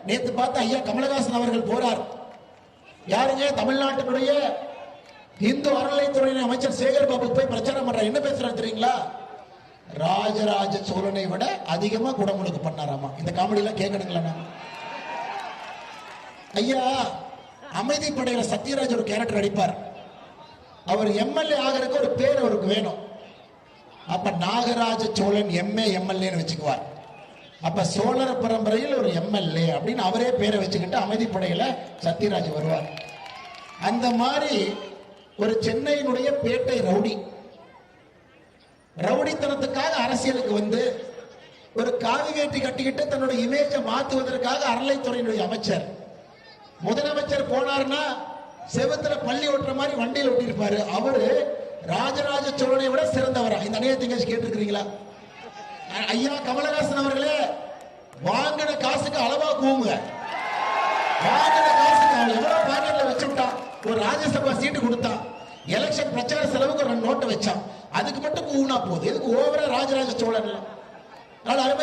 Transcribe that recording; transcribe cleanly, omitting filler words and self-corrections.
நேத்து பார்த்த ஐயா கமலஹாசன் அவர்கள் போறார். யாருங்க? தமிழ்நாட்டினுடைய இந்து அறநிலைத்துறை அமைச்சர் சேகர் பாபு போய் பிரச்சாரம் பண்றார். என்ன பேசுறாரு தெரியுங்களா? ராஜராஜ சோழனை விட அதிகமா குடமுழுக்கு பண்ணாராமா. இந்த காமெடி எல்லாம் கேட்கணுங்களா? ஐயா அமைதி படையில சத்யராஜ் ஒரு கேரக்டர் அடிப்பார். அவர் எம்எல்ஏ ஆகிறதுக்கு ஒரு பேர் அவருக்கு வேணும். அப்ப நாகராஜ சோழன் எம்எல்ஏ வச்சுக்குவார். அப்ப சோழர பரம்பரையில் ஒரு எம்எல்ஏ அப்படின்னு அவரே பேரை வச்சுக்கிட்டு அமைதி படையில சத்யராஜ் வருவார். அந்த மாதிரி ஒரு சென்னையினுடைய பேட்டை ரவுடி ரவுடித்தனத்துக்காக அரசியலுக்கு வந்து ஒரு காவி வேட்டி கட்டிக்கிட்டு தன்னுடைய இமேஜை மாத்துவதற்காக அறநிலைத்துறையினுடைய அமைச்சர் முதலமைச்சர் போனார்னா செவத்துல பள்ளி ஓட்டுற மாதிரி வண்டியில் ஓட்டிருப்பாரு. அவரு ராஜராஜ சோழனை விட சிறந்தவரா? இந்த அநியாயத்தை கேட்டிருக்கிறீங்களா? ஐயா கமலஹாசன் அவர்களே, வாங்கின காசுக்கு அளவா கூவுங்க. வாங்கின காசுக்கு அவன் எவ்வளவு பாக்கெட்ல வச்சுட்டான். ஒரு ராஜ்யசபா சீட்டு கொடுத்தான், எலெக்ஷன் பிரச்சார செலவுக்கு ஒரு நோட்டை வச்சான். அதுக்கு மட்டும் கூவுனா போதும். எதுக்கு ஓவரா ராஜராஜ சோழன்?